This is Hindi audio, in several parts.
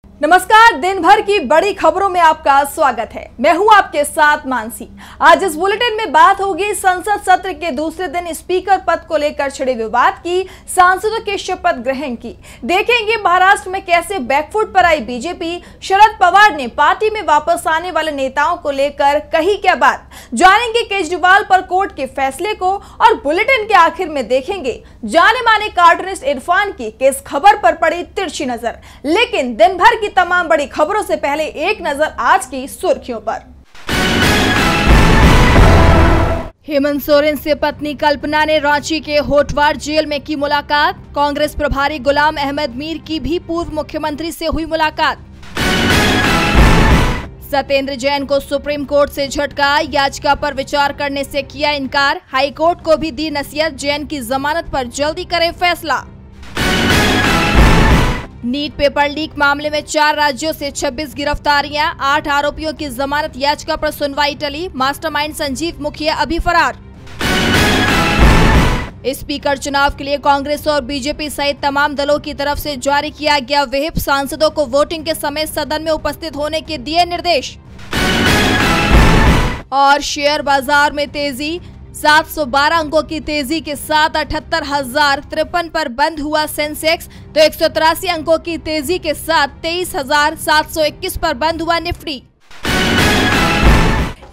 नमस्कार, दिन भर की बड़ी खबरों में आपका स्वागत है। मैं हूं आपके साथ मानसी। आज इस बुलेटिन में बात होगी संसद सत्र के दूसरे दिन स्पीकर पद को लेकर छिड़े विवाद की, सांसदों के शपथ ग्रहण की। देखेंगे महाराष्ट्र में कैसे बैकफुट पर आई बीजेपी, शरद पवार ने पार्टी में वापस आने वाले नेताओं को लेकर कही क्या बात, जानेंगे केजरीवाल पर कोर्ट के फैसले को और बुलेटिन के आखिर में देखेंगे जाने माने कार्टूनिस्ट इरफान की किस खबर पर पड़ी तिरछी नजर। लेकिन दिन भर की तमाम बड़ी खबरों से पहले एक नजर आज की सुर्खियों पर। हेमंत सोरेन से पत्नी कल्पना ने रांची के होटवार जेल में की मुलाकात। कांग्रेस प्रभारी गुलाम अहमद मीर की भी पूर्व मुख्यमंत्री से हुई मुलाकात। सत्येंद्र जैन को सुप्रीम कोर्ट से झटका, याचिका पर विचार करने से किया इनकार। हाई कोर्ट को भी दी नसीहत, जैन की जमानत पर जल्दी करे फैसला। नीट पेपर लीक मामले में 4 राज्यों से 26 गिरफ्तारियां, 8 आरोपियों की जमानत याचिका पर सुनवाई टली। मास्टरमाइंड संजीव मुखिया अभी फरार। स्पीकर चुनाव के लिए कांग्रेस और बीजेपी सहित तमाम दलों की तरफ से जारी किया गया व्हिप, सांसदों को वोटिंग के समय सदन में उपस्थित होने के दिए निर्देश। और शेयर बाजार में तेजी, 712 अंकों की तेजी के साथ 78,053 पर बंद हुआ सेंसेक्स, तो 183 अंकों की तेजी के साथ 23,721 पर बंद हुआ निफ्टी।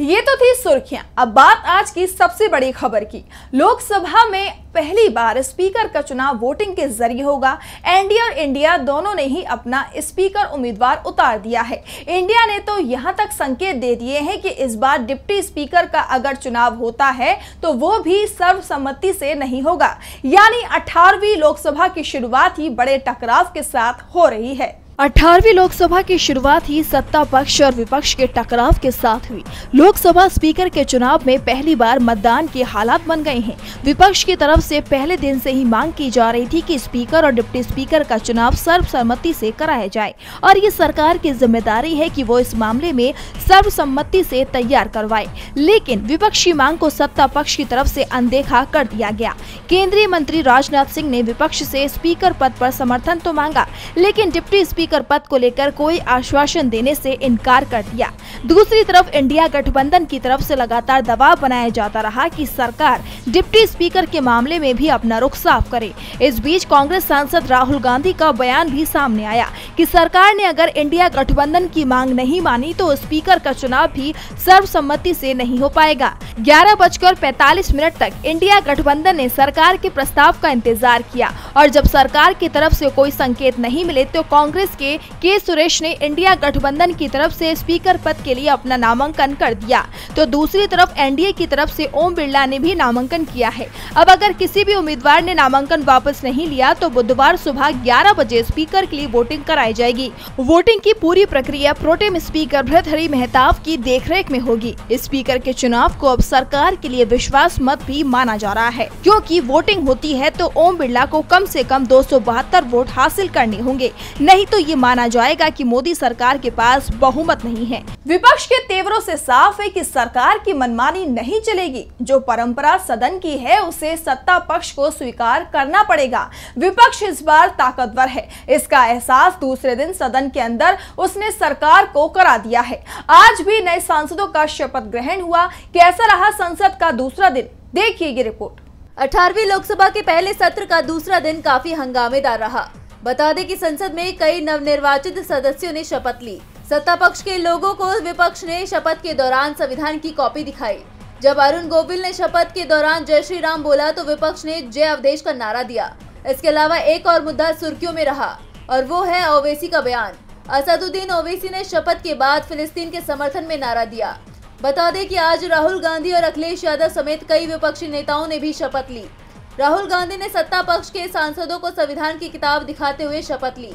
ये तो थी सुर्खियां। अब बात आज की सबसे बड़ी खबर की। लोकसभा में पहली बार स्पीकर का चुनाव वोटिंग के जरिए होगा। एनडीए और इंडिया दोनों ने ही अपना स्पीकर उम्मीदवार उतार दिया है। इंडिया ने तो यहां तक संकेत दे दिए हैं कि इस बार डिप्टी स्पीकर का अगर चुनाव होता है तो वो भी सर्वसम्मति से नहीं होगा, यानी 18वीं लोकसभा की शुरुआत ही बड़े टकराव के साथ हो रही है। 18वीं लोकसभा की शुरुआत ही सत्ता पक्ष और विपक्ष के टकराव के साथ हुई। लोकसभा स्पीकर के चुनाव में पहली बार मतदान के हालात बन गए हैं। विपक्ष की तरफ से पहले दिन से ही मांग की जा रही थी कि स्पीकर और डिप्टी स्पीकर का चुनाव सर्वसम्मति से कराया जाए और ये सरकार की जिम्मेदारी है कि वो इस मामले में सर्वसम्मति से तैयार करवाए। लेकिन विपक्षी मांग को सत्ता पक्ष की तरफ से अनदेखा कर दिया गया। केंद्रीय मंत्री राजनाथ सिंह ने विपक्ष से स्पीकर पद पर समर्थन तो मांगा, लेकिन डिप्टी स्पीकर पद को लेकर कोई आश्वासन देने से इनकार कर दिया। दूसरी तरफ इंडिया गठबंधन की तरफ से लगातार दबाव बनाया जाता रहा कि सरकार डिप्टी स्पीकर के मामले में भी अपना रुख साफ करे। इस बीच कांग्रेस सांसद राहुल गांधी का बयान भी सामने आया कि सरकार ने अगर इंडिया गठबंधन की मांग नहीं मानी तो स्पीकर का चुनाव भी सर्वसम्मति से नहीं हो पाएगा। 11:45 तक इंडिया गठबंधन ने सरकार के प्रस्ताव का इंतजार किया और जब सरकार की तरफ से कोई संकेत नहीं मिले तो कांग्रेस के सुरेश ने इंडिया गठबंधन की तरफ से स्पीकर पद के लिए अपना नामांकन कर दिया, तो दूसरी तरफ एनडीए की तरफ से ओम बिरला ने भी नामांकन किया है। अब अगर किसी भी उम्मीदवार ने नामांकन वापस नहीं लिया तो बुधवार सुबह 11 बजे स्पीकर के लिए वोटिंग कराई जाएगी। वोटिंग की पूरी प्रक्रिया प्रोटेम स्पीकर भर्तृहरि महताब की देखरेख में होगी। स्पीकर के चुनाव को अब सरकार के लिए विश्वास मत भी माना जा रहा है, क्योंकि वोटिंग होती है तो ओम बिरला को कम से कम 272 वोट हासिल करने होंगे, नहीं तो ये माना जाएगा कि मोदी सरकार के पास बहुमत नहीं है। विपक्ष के तेवरों से साफ है कि सरकार की मनमानी नहीं चलेगी। जो परंपरा सदन की है उसे सत्ता पक्ष को स्वीकार करना पड़ेगा। विपक्ष इस बार ताकतवर है, इसका एहसास दूसरे दिन सदन के अंदर उसने सरकार को करा दिया है। आज भी नए सांसदों का शपथ ग्रहण हुआ। कैसा रहा संसद का दूसरा दिन, देखिए ये रिपोर्ट। 18वीं लोकसभा के पहले सत्र का दूसरा दिन काफी हंगामेदार रहा। बता दें कि संसद में कई नवनिर्वाचित सदस्यों ने शपथ ली। सत्ता पक्ष के लोगों को विपक्ष ने शपथ के दौरान संविधान की कॉपी दिखाई। जब अरुण गोविल ने शपथ के दौरान जय श्री राम बोला तो विपक्ष ने जय अवधेश का नारा दिया। इसके अलावा एक और मुद्दा सुर्खियों में रहा और वो है ओवैसी का बयान। असदुद्दीन ओवैसी ने शपथ के बाद फिलिस्तीन के समर्थन में नारा दिया। बता दें कि आज राहुल गांधी और अखिलेश यादव समेत कई विपक्षी नेताओं ने भी शपथ ली। राहुल गांधी ने सत्ता पक्ष के सांसदों को संविधान की किताब दिखाते हुए शपथ ली।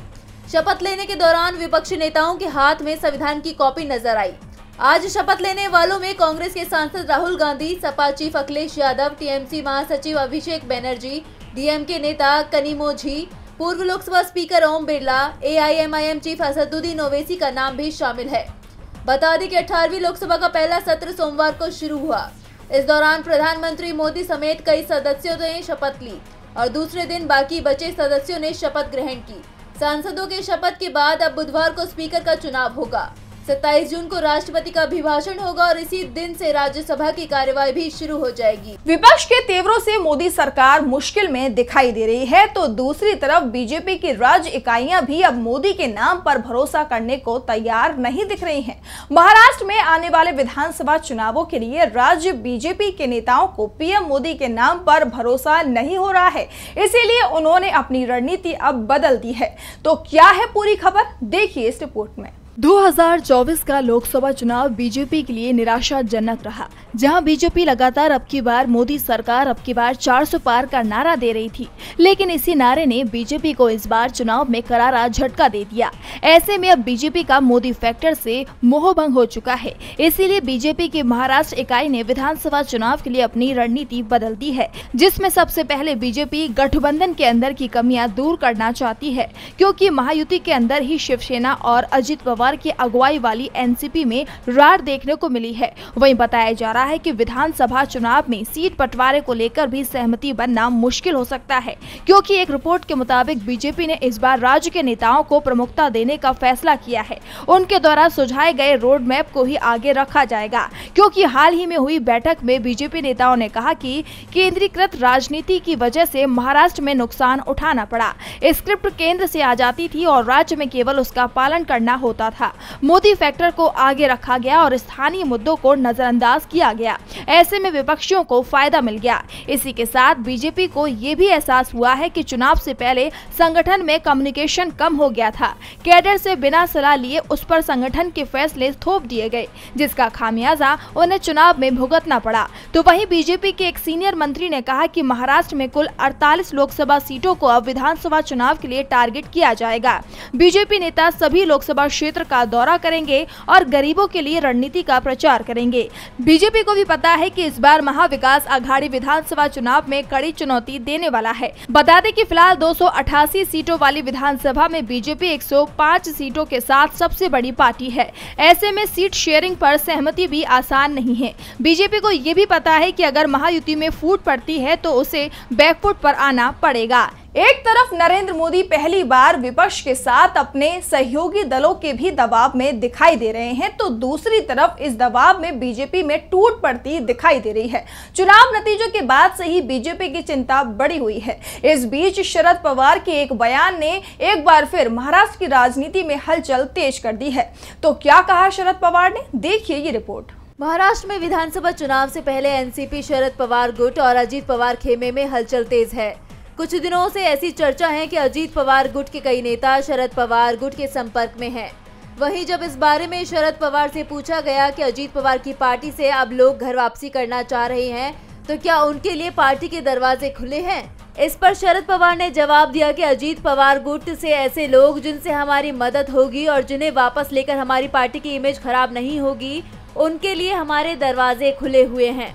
शपथ लेने के दौरान विपक्षी नेताओं के हाथ में संविधान की कॉपी नजर आई। आज शपथ लेने वालों में कांग्रेस के सांसद राहुल गांधी, सपा चीफ अखिलेश यादव, टीएमसी महासचिव अभिषेक बनर्जी, डीएमके नेता कनिमोझी, पूर्व Lok Sabha speaker Om Birla, AIMIM chief Asaduddin Owaisi का नाम भी शामिल है। बता दें कि 18वीं लोकसभा का पहला सत्र सोमवार को शुरू हुआ। इस दौरान प्रधानमंत्री मोदी समेत कई सदस्यों ने शपथ ली और दूसरे दिन बाकी बचे सदस्यों ने शपथ ग्रहण की। सांसदों के शपथ के बाद अब बुधवार को स्पीकर का चुनाव होगा। 27 जून को राष्ट्रपति का अभिभाषण होगा और इसी दिन से राज्यसभा की कार्यवाही भी शुरू हो जाएगी। विपक्ष के तेवरों से मोदी सरकार मुश्किल में दिखाई दे रही है, तो दूसरी तरफ बीजेपी की राज्य इकाइयां भी अब मोदी के नाम पर भरोसा करने को तैयार नहीं दिख रही हैं। महाराष्ट्र में आने वाले विधानसभा चुनावों के लिए राज्य बीजेपी के नेताओं को पीएम मोदी के नाम पर भरोसा नहीं हो रहा है, इसीलिए उन्होंने अपनी रणनीति अब बदल दी है। तो क्या है पूरी खबर, देखिए इस रिपोर्ट में। 2024 का लोकसभा चुनाव बीजेपी के लिए निराशाजनक रहा, जहां बीजेपी लगातार अब की बार मोदी सरकार अब की बार 400 पार का नारा दे रही थी, लेकिन इसी नारे ने बीजेपी को इस बार चुनाव में करारा झटका दे दिया। ऐसे में अब बीजेपी का मोदी फैक्टर से मोहभंग हो चुका है, इसीलिए बीजेपी की महाराष्ट्र इकाई ने विधानसभा चुनाव के लिए अपनी रणनीति बदल दी है, जिसमें सबसे पहले बीजेपी गठबंधन के अंदर की कमियां दूर करना चाहती है, क्योंकि महायुति के अंदर ही शिवसेना और अजित पवार की अगुवाई वाली एनसीपी में रार देखने को मिली है। वहीं बताया जा रहा है कि विधानसभा चुनाव में सीट बंटवारे को लेकर भी सहमति बनना मुश्किल हो सकता है, क्योंकि एक रिपोर्ट के मुताबिक बीजेपी ने इस बार राज्य के नेताओं को प्रमुखता देने का फैसला किया है। उनके द्वारा सुझाए गए रोड मैप को ही आगे रखा जाएगा, क्योंकि हाल ही में हुई बैठक में बीजेपी नेताओं ने कहा कि केंद्रीकृत राजनीति की वजह से महाराष्ट्र में नुकसान उठाना पड़ा। स्क्रिप्ट केंद्र से आ जाती थी और राज्य में केवल उसका पालन करना होता था। मोदी फैक्टर को आगे रखा गया और स्थानीय मुद्दों को नजरअंदाज किया गया। ऐसे में विपक्षियों को फायदा मिल गया। इसी के साथ बीजेपी को ये भी एहसास हुआ है कि चुनाव से पहले संगठन में कम्युनिकेशन कम हो गया था। कैडर से बिना सलाह लिए उस पर संगठन के फैसले थोप दिए गए, जिसका खामियाजा उन्हें चुनाव में भुगतना पड़ा। तो वहीं बीजेपी के एक सीनियर मंत्री ने कहा कि महाराष्ट्र में कुल 48 लोकसभा सीटों को अब विधानसभा चुनाव के लिए टारगेट किया जाएगा। बीजेपी नेता सभी लोकसभा क्षेत्र का दौरा करेंगे और गरीबों के लिए रणनीति का प्रचार करेंगे। बीजेपी को भी पता है कि इस बार महाविकास आघाड़ी विधानसभा चुनाव में कड़ी चुनौती देने वाला है। बता दें कि फिलहाल 288 सीटों वाली विधानसभा में बीजेपी 105 सीटों के साथ सबसे बड़ी पार्टी है। ऐसे में सीट शेयरिंग पर सहमति भी आसान नहीं है। बीजेपी को ये भी पता है कि अगर महायुति में फूट पड़ती है तो उसे बैकफुट पर आना पड़ेगा। एक तरफ नरेंद्र मोदी पहली बार विपक्ष के साथ अपने सहयोगी दलों के भी दबाव में दिखाई दे रहे हैं, तो दूसरी तरफ इस दबाव में बीजेपी में टूट पड़ती दिखाई दे रही है। चुनाव नतीजों के बाद से ही बीजेपी की चिंता बढ़ी हुई है। इस बीच शरद पवार के एक बयान ने एक बार फिर महाराष्ट्र की राजनीति में हलचल तेज कर दी है। तो क्या कहा शरद पवार ने, देखिए ये रिपोर्ट। महाराष्ट्र में विधानसभा चुनाव से पहले एनसीपी शरद पवार गुट और अजीत पवार खेमे में हलचल तेज है। कुछ दिनों से ऐसी चर्चा है कि अजीत पवार गुट के कई नेता शरद पवार गुट के संपर्क में हैं। वहीं जब इस बारे में शरद पवार से पूछा गया कि अजीत पवार की पार्टी से अब लोग घर वापसी करना चाह रहे हैं, तो क्या उनके लिए पार्टी के दरवाजे खुले हैं? इस पर शरद पवार ने जवाब दिया कि अजीत पवार गुट से ऐसे लोग जिनसे हमारी मदद होगी और जिन्हें वापस लेकर हमारी पार्टी की इमेज खराब नहीं होगी, उनके लिए हमारे दरवाजे खुले हुए हैं।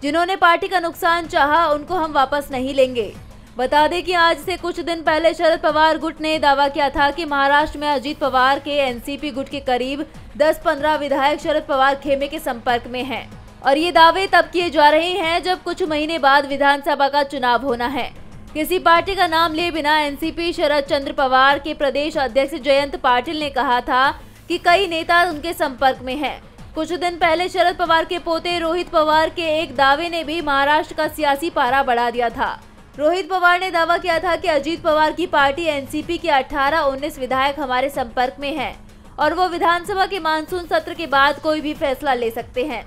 जिन्होंने पार्टी का नुकसान चाहा, उनको हम वापस नहीं लेंगे। बता दें कि आज से कुछ दिन पहले शरद पवार गुट ने दावा किया था कि महाराष्ट्र में अजीत पवार के एनसीपी गुट के करीब 10-15 विधायक शरद पवार खेमे के संपर्क में हैं। और ये दावे तब किए जा रहे हैं जब कुछ महीने बाद विधानसभा का चुनाव होना है। किसी पार्टी का नाम लिए बिना एनसीपी शरद चंद्र पवार के प्रदेश अध्यक्ष जयंत पाटिल ने कहा था कि कई नेता उनके संपर्क में हैं। कुछ दिन पहले शरद पवार के पोते रोहित पवार के एक दावे ने भी महाराष्ट्र का सियासी पारा बढ़ा दिया था। रोहित पवार ने दावा किया था कि अजीत पवार की पार्टी एनसीपी के 18-19 विधायक हमारे संपर्क में हैं और वो विधानसभा के मानसून सत्र के बाद कोई भी फैसला ले सकते हैं।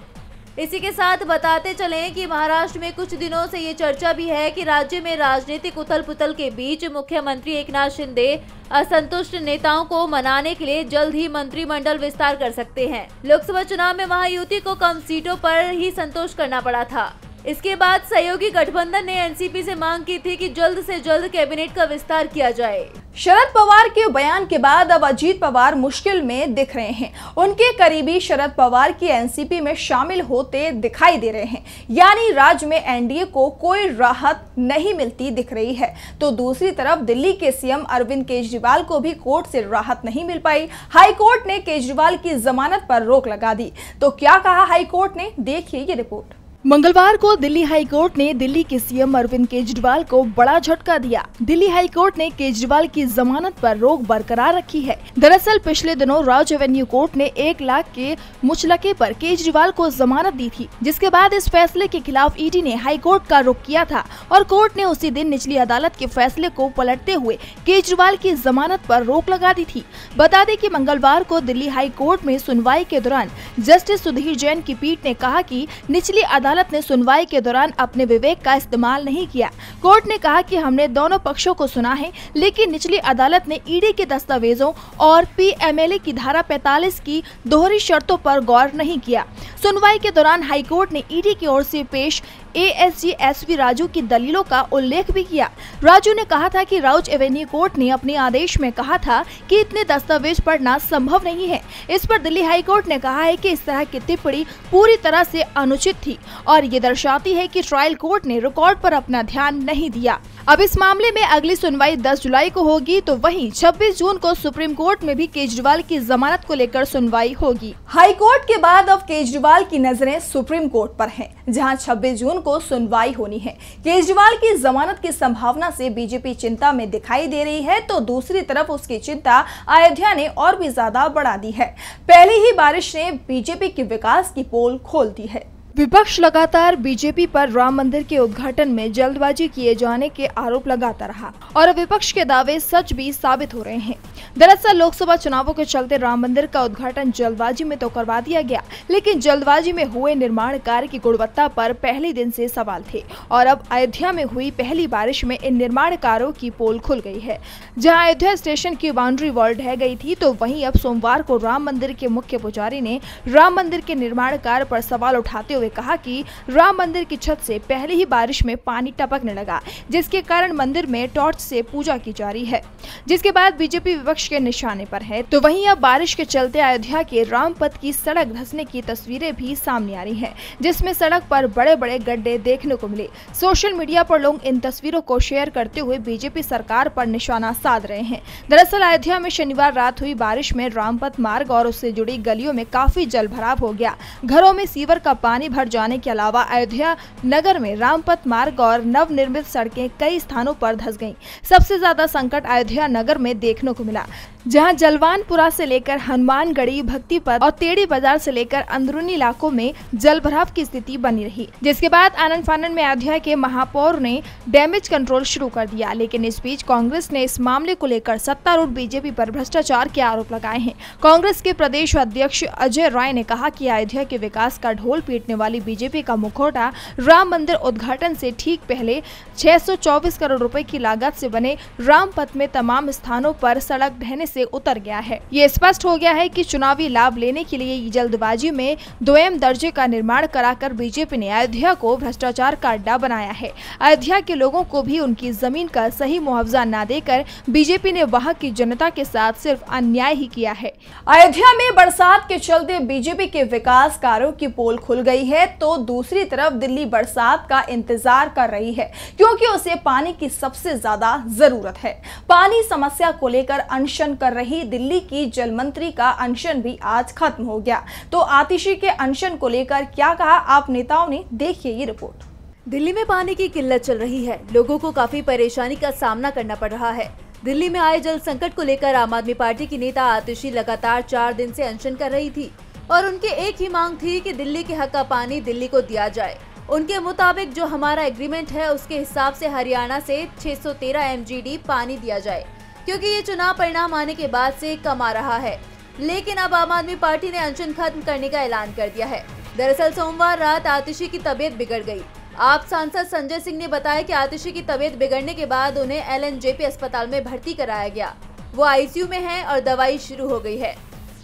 इसी के साथ बताते चलें कि महाराष्ट्र में कुछ दिनों से ये चर्चा भी है कि राज्य में राजनीतिक उथल-पुथल के बीच मुख्यमंत्री एकनाथ शिंदे असंतुष्ट नेताओं को मनाने के लिए जल्द ही मंत्रिमंडल विस्तार कर सकते हैं। लोकसभा चुनाव में महायुति को कम सीटों पर ही संतोष करना पड़ा था। इसके बाद सहयोगी गठबंधन ने एनसीपी से मांग की थी कि जल्द से जल्द कैबिनेट का विस्तार किया जाए। शरद पवार के बयान के बाद अब अजीत पवार मुश्किल में दिख रहे हैं। उनके करीबी शरद पवार की एनसीपी में शामिल होते दिखाई दे रहे हैं, यानी राज्य में एनडीए को कोई राहत नहीं मिलती दिख रही है। तो दूसरी तरफ दिल्ली के सीएम अरविंद केजरीवाल को भी कोर्ट से राहत नहीं मिल पाई। हाई कोर्ट ने केजरीवाल की जमानत पर रोक लगा दी। तो क्या कहा हाई कोर्ट ने, देखिए ये रिपोर्ट। मंगलवार को दिल्ली हाई कोर्ट ने दिल्ली के सीएम अरविंद केजरीवाल को बड़ा झटका दिया। दिल्ली हाई कोर्ट ने केजरीवाल की जमानत पर रोक बरकरार रखी है। दरअसल पिछले दिनों राज एवेन्यू कोर्ट ने 1 लाख के मुचलके पर केजरीवाल को जमानत दी थी, जिसके बाद इस फैसले के खिलाफ ईडी ने हाई कोर्ट का रुख किया था और कोर्ट ने उसी दिन निचली अदालत के फैसले को पलटते हुए केजरीवाल की जमानत पर रोक लगा दी थी। बता दें कि मंगलवार को दिल्ली हाई कोर्ट में सुनवाई के दौरान जस्टिस सुधीर जैन की पीठ ने कहा कि निचली अदालत ने सुनवाई के दौरान अपने विवेक का इस्तेमाल नहीं किया। कोर्ट ने कहा कि हमने दोनों पक्षों को सुना है, लेकिन निचली अदालत ने ईडी के दस्तावेजों और पीएमएलए की धारा 45 की दोहरी शर्तों पर गौर नहीं किया। सुनवाई के दौरान हाईकोर्ट ने ईडी की ओर से पेश एएसजी एसपी राजू की दलीलों का उल्लेख भी किया। राजू ने कहा था कि राज एवेन्यू कोर्ट ने अपने आदेश में कहा था कि इतने दस्तावेज पढ़ना संभव नहीं है। इस पर दिल्ली हाई कोर्ट ने कहा है कि इस तरह की टिप्पणी पूरी तरह से अनुचित थी और ये दर्शाती है कि ट्रायल कोर्ट ने रिकॉर्ड पर अपना ध्यान नहीं दिया। अब इस मामले में अगली सुनवाई 10 जुलाई को होगी, तो वहीं 26 जून को सुप्रीम कोर्ट में भी केजरीवाल की जमानत को लेकर सुनवाई होगी। हाई कोर्ट के बाद अब केजरीवाल की नजरें सुप्रीम कोर्ट पर हैं, जहां 26 जून को सुनवाई होनी है। केजरीवाल की जमानत की संभावना से बीजेपी चिंता में दिखाई दे रही है, तो दूसरी तरफ उसकी चिंता अयोध्या ने और भी ज्यादा बढ़ा दी है। पहली ही बारिश ने बीजेपी के विकास की पोल खोल दी है। विपक्ष लगातार बीजेपी पर राम मंदिर के उद्घाटन में जल्दबाजी किए जाने के आरोप लगाता रहा और विपक्ष के दावे सच भी साबित हो रहे हैं। दरअसल लोकसभा चुनावों के चलते राम मंदिर का उद्घाटन जल्दबाजी में तो करवा दिया गया, लेकिन जल्दबाजी में हुए निर्माण कार्य की गुणवत्ता पर पहले दिन से सवाल थे और अब अयोध्या में हुई पहली बारिश में इन निर्माण कार्यों की पोल खुल गई है। जहाँ अयोध्या स्टेशन की बाउंड्री वॉल ढह गई थी, तो वहीं अब सोमवार को राम मंदिर के मुख्य पुजारी ने राम मंदिर के निर्माण कार्य पर सवाल उठाते हुए कहा कि राम मंदिर की छत से पहली ही बारिश में पानी टपकने लगा, जिसके कारण मंदिर में टॉर्च से पूजा की जा रही है, जिसके बाद बीजेपी विपक्ष के निशाने पर है। तो वहीं अब बारिश के चलते अयोध्या के रामपथ की सड़क धंसने की तस्वीरें भी सामने आ रही हैं, जिसमें सड़क पर बड़े बड़े गड्ढे देखने को मिले। सोशल मीडिया पर लोग इन तस्वीरों को शेयर करते हुए बीजेपी सरकार पर निशाना साध रहे हैं। दरअसल अयोध्या में शनिवार रात हुई बारिश में रामपथ मार्ग और उससे जुड़ी गलियों में काफी जलभराव हो गया। घरों में सीवर का पानी भर जाने के अलावा अयोध्या नगर में रामपथ मार्ग और नवनिर्मित सड़कें कई स्थानों पर धंस गईं। सबसे ज्यादा संकट अयोध्या नगर में देखने को मिला, जहां जलवानपुरा से लेकर हनुमानगढ़ी, भक्तिपथ और तेड़ी बाजार से लेकर अंदरूनी इलाकों में जलभराव की स्थिति बनी रही, जिसके बाद आनन फानन में अयोध्या के महापौर ने डैमेज कंट्रोल शुरू कर दिया। लेकिन इस बीच कांग्रेस ने इस मामले को लेकर सत्तारूढ़ बीजेपी पर भ्रष्टाचार के आरोप लगाए हैं। कांग्रेस के प्रदेश अध्यक्ष अजय राय ने कहा कि अयोध्या के विकास का ढोल पीटने वाली बीजेपी का मुखौटा राम मंदिर उद्घाटन से ठीक पहले 624 करोड़ रुपए की लागत से बने रामपथ में तमाम स्थानों पर सड़क ढहने से उतर गया है। ये स्पष्ट हो गया है कि चुनावी लाभ लेने के लिए जल्दबाजी में दोयम दर्जे का निर्माण कराकर बीजेपी ने अयोध्या को भ्रष्टाचार का अड्डा बनाया है। अयोध्या के लोगों को भी उनकी जमीन का सही मुआवजा न देकर बीजेपी ने वहां की जनता के साथ सिर्फ अन्याय ही किया है। अयोध्या में बरसात के चलते बीजेपी के विकास कार्यों की पोल खुल गई है, तो दूसरी तरफ दिल्ली बरसात का इंतजार कर रही है, क्योंकि उसे पानी की सबसे ज्यादा जरूरत है। पानी समस्या को लेकर अनशन कर रही दिल्ली की जल मंत्री का अनशन भी आज खत्म हो गया। तो आतिशी के अनशन को लेकर क्या कहा आप नेताओं ने, देखिए ये रिपोर्ट। दिल्ली में पानी की किल्लत चल रही है, लोगों को काफी परेशानी का सामना करना पड़ रहा है। दिल्ली में आए जल संकट को लेकर आम आदमी पार्टी की नेता आतिशी लगातार 4 दिन से अनशन कर रही थी और उनकी एक ही मांग थी कि दिल्ली के हक का पानी दिल्ली को दिया जाए। उनके मुताबिक जो हमारा एग्रीमेंट है उसके हिसाब से हरियाणा से 613 MGD पानी दिया जाए, क्योंकि ये चुनाव परिणाम आने के बाद से कम आ रहा है। लेकिन अब आम आदमी पार्टी ने अनशन खत्म करने का ऐलान कर दिया है। दरअसल सोमवार रात आतिशी की तबीयत बिगड़ गई। आप सांसद संजय सिंह ने बताया कि आतिशी की तबीयत बिगड़ने के बाद उन्हें LNJP अस्पताल में भर्ती कराया गया। वो ICU में हैं और दवाई शुरू हो गई है।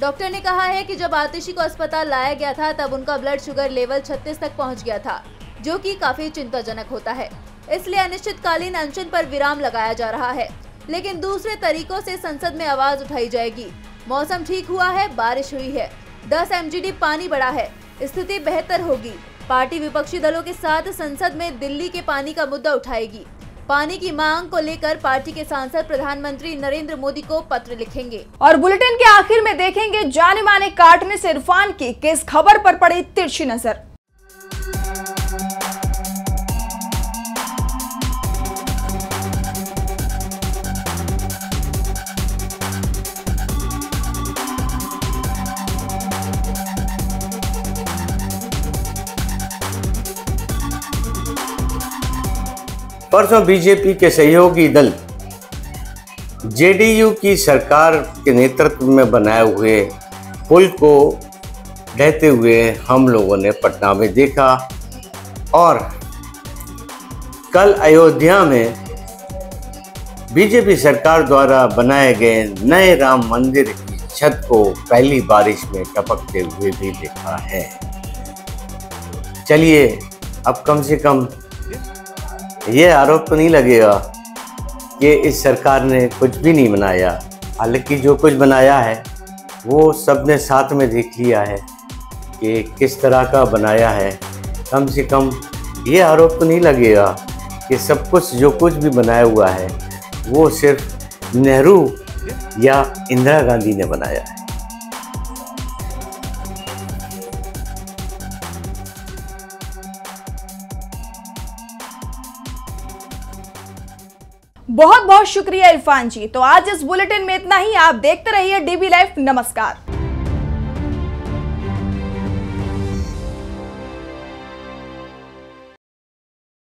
डॉक्टर ने कहा है कि जब आतिशी को अस्पताल लाया गया था तब उनका ब्लड शुगर लेवल 36 तक पहुंच गया था, जो कि काफी चिंताजनक होता है। इसलिए अनिश्चितकालीन अनशन पर विराम लगाया जा रहा है, लेकिन दूसरे तरीकों से संसद में आवाज उठाई जाएगी। मौसम ठीक हुआ है, बारिश हुई है, 10 MGD पानी बढ़ा है, स्थिति बेहतर होगी। पार्टी विपक्षी दलों के साथ संसद में दिल्ली के पानी का मुद्दा उठाएगी। पानी की मांग को लेकर पार्टी के सांसद प्रधानमंत्री नरेंद्र मोदी को पत्र लिखेंगे। और बुलेटिन के आखिर में देखेंगे जाने माने कार्टूनिस्ट इरफान की किस खबर पर पड़ी तिरछी नजर। परसों बीजेपी के सहयोगी दल जेडीयू की सरकार के नेतृत्व में बनाए हुए पुल को ढहते हुए हम लोगों ने पटना में देखा और कल अयोध्या में बीजेपी सरकार द्वारा बनाए गए नए राम मंदिर की छत को पहली बारिश में टपकते हुए भी देखा है। चलिए अब कम से कम ये आरोप तो नहीं लगेगा कि इस सरकार ने कुछ भी नहीं बनाया। हालांकि जो कुछ बनाया है वो सबने साथ में देख लिया है कि किस तरह का बनाया है। कम से कम ये आरोप तो नहीं लगेगा कि सब कुछ जो कुछ भी बनाया हुआ है वो सिर्फ नेहरू या इंदिरा गांधी ने बनाया है। बहुत बहुत शुक्रिया इरफान जी। तो आज इस बुलेटिन में इतना ही। आप देखते रहिए डीबी लाइव। नमस्कार।